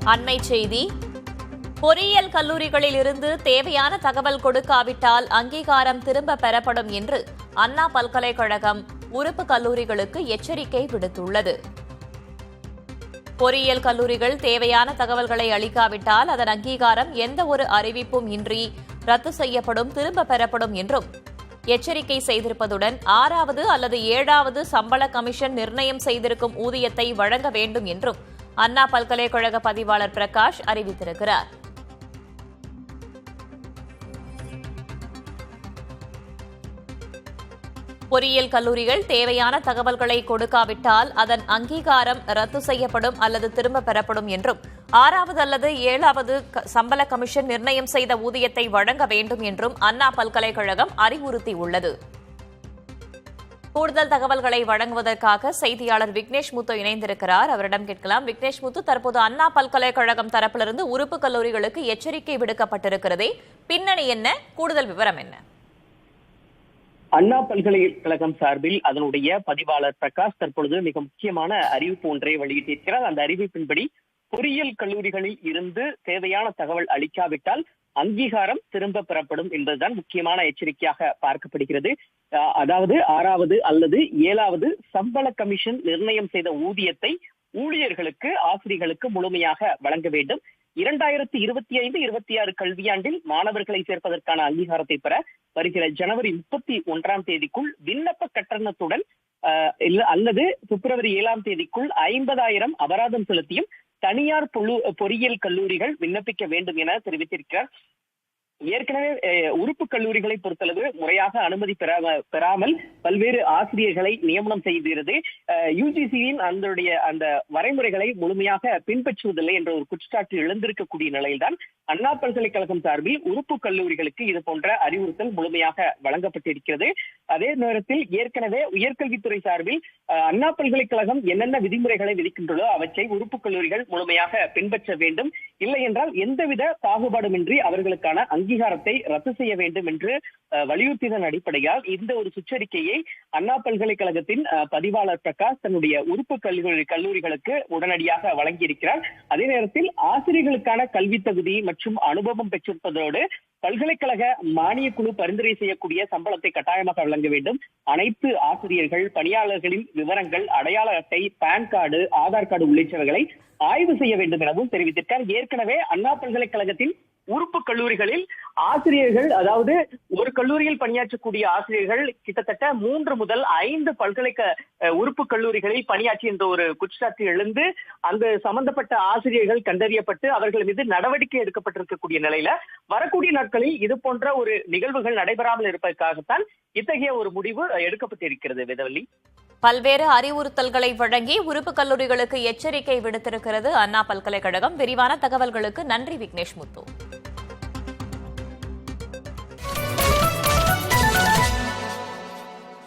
அண்மை செய்தி. பொறியியல் கல்லூரிகளில் இருந்து தேவையான தகவல் கொடுக்காவிட்டால் அங்கீகாரம் திரும்ப பெறப்படும் என்று அண்ணா பல்கலைக்கழகம் உறுப்பு கல்லூரிகளுக்கு எச்சரிக்கை விடுத்துள்ளது. பொறியியல் கல்லூரிகள் தேவையான தகவல்களை அளிக்காவிட்டால் அதன் அங்கீகாரம் எந்த ஒரு அறிவிப்பும் இன்றி ரத்து செய்யப்படும், திரும்ப பெறப்படும் என்றும் எச்சரிக்கை செய்திருப்பதுடன் 6வது அல்லது 7வது சம்பள கமிஷன் நிர்ணயம் செய்திருக்கும் ஊதியத்தை வழங்க வேண்டும் என்றும் அண்ணா பல்கலைக்கழக பதிவாளர் பிரகாஷ் அறிவித்திருக்கிறார். பொறியியல் கல்லூரிகள் தேவையான தகவல்களை கொடுக்காவிட்டால் அதன் அங்கீகாரம் ரத்து செய்யப்படும் அல்லது திரும்ப பெறப்படும் என்றும் 6வது அல்லது 7வது சம்பள கமிஷன் நிர்ணயம் செய்த ஊதியத்தை வழங்க வேண்டும் என்றும் அண்ணா பல்கலைக்கழகம் அறிவுறுத்தியுள்ளது. கூடுதல் தகவல்களை வழங்குவதற்காக செய்தியாளர் விக்னேஷ் முத்து இணைந்திருக்கிறார். அவரிடம் கேட்கலாம். விக்னேஷ் முத்து, தற்போது அண்ணா பல்கலைக்கழகம் தரப்பிலிருந்து உறுப்பு கல்லூரிகளுக்கு எச்சரிக்கை விடுக்கப்பட்டிருக்கிறதே, பின்னணி என்ன? கூடுதல் விவரம் என்ன? அண்ணா பல்கலைக்கழகம் சார்பில் அதனுடைய பதிவாளர் பிரகாஷ் தற்பொழுது மிக முக்கியமான அறிவிப்பு ஒன்றை வெளியிட்டிருக்கிறார். அந்த அறிவிப்பின்படி பொறியியல் கல்லூரிகளில் இருந்து தேவையான தகவல் அளிக்காவிட்டால் அங்கீகாரம் திரும்ப பெறப்படும் என்பதுதான் முக்கியமான எச்சரிக்கையாக பார்க்கப்படுகிறது. அதாவது 6வது அல்லது 7வது சம்பள கமிஷன் நிர்ணயம் செய்த ஊதியத்தை ஊழியர்களுக்கு, ஆசிரியர்களுக்கு முழுமையாக வழங்க வேண்டும். 2025-26 கல்வியாண்டில் மாணவர்களை சேர்ப்பதற்கான அங்கீகாரத்தை பெற வருகிற ஜனவரி 31ஆம் தேதிக்குள் விண்ணப்ப கட்டணத்துடன் அல்லது பிப்ரவரி 7ஆம் தேதிக்குள் 50,000 அபராதம் செலுத்தியும் தனியார் பொறியியல் கல்லூரிகள் விண்ணப்பிக்க வேண்டும் என தெரிவித்திருக்கிறார். ஏற்கனவே உறுப்பு கல்லூரிகளை பொறுத்தளவு முறையாக அனுமதி பெறாமல் பல்வேறு ஆசிரியர்களை நியமனம் செய்கிறது. யுஜிசியின் அந்த வரைமுறைகளை முழுமையாக பின்பற்றுவதில்லை என்ற ஒரு குற்றச்சாட்டு எழுந்திருக்கக்கூடிய நிலையில்தான் அண்ணா பல்கலைக்கழகம் சார்பில் உறுப்பு கல்லூரிகளுக்கு இது போன்ற அறிவுறுத்தல் முழுமையாக வழங்கப்பட்டிருக்கிறது. அதே நேரத்தில் ஏற்கனவே உயர்கல்வித்துறை சார்பில் அண்ணா பல்கலைக்கழகம் என்னென்ன விதிமுறைகளை விதிக்கின்றதோ அவற்றை உறுப்பு கல்லூரிகள் முழுமையாக பின்பற்ற வேண்டும். இல்லை என்றால் எந்தவித பாகுபாடுமின்றி அவர்களுக்கான அங்கீகாரத்தை ரத்து செய்ய வேண்டும் என்று வலியுறுத்தியதன் அடிப்படையால் இந்த ஒரு சுற்றறிக்கையை அண்ணா பல்கலைக்கழகத்தின் பதிவாளர் பிரகாஷ் தன்னுடைய உறுப்பு கல்லூரிகளுக்கு உடனடியாக வழங்கியிருக்கிறார். அதே நேரத்தில் ஆசிரியர்களுக்கான கல்வி தகுதி மற்றும் அனுபவம் பெற்றிருப்பதோடு பல்கலைக்கழக மானிய குழு பரிந்துரை செய்யக்கூடிய சம்பளத்தை கட்டாயமாக வழங்க வேண்டும். அனைத்து ஆசிரியர்கள், பணியாளர்களின் விவரங்கள், அடையாள அட்டை, பான் கார்டு, ஆதார் கார்டு உள்ளிட்டவைகளை ஆய்வு செய்ய வேண்டும் எனவும் தெரிவித்திருக்கார். ஏற்கனவே அண்ணா பல்கலைக்கழகத்தின் உறுப்பு கல்லூரிகளில் ஆசிரியர்கள், அதாவது ஒரு கல்லூரியில் பணியாற்றக்கூடிய ஆசிரியர்கள் கிட்டத்தட்ட 3 முதல் 5 உறுப்பு கல்லூரிகளில் பணியாற்றி என்ற ஒரு குற்றச்சாட்டு எழுந்து அந்த சம்பந்தப்பட்ட ஆசிரியர்கள் கண்டறியப்பட்டு அவர்கள் மீது நடவடிக்கை எடுக்கப்பட்டிருக்கக்கூடிய நிலையில வரக்கூடிய நாட்களில் இது போன்ற ஒரு நிகழ்வுகள் நடைபெறாமல் இருப்பதற்காகத்தான் இத்தகைய ஒரு முடிவு எடுக்கப்பட்டிருக்கிறது. வேதவள்ளி, பல்வேறு அறிவுறுத்தல்களை வழங்கி உறுப்பு கல்லூரிகளுக்கு எச்சரிக்கை விடுத்திருக்கிறது அண்ணா பல்கலைக்கழகம். விரிவான தகவல்களுக்கு நன்றி விக்னேஷ் முத்து.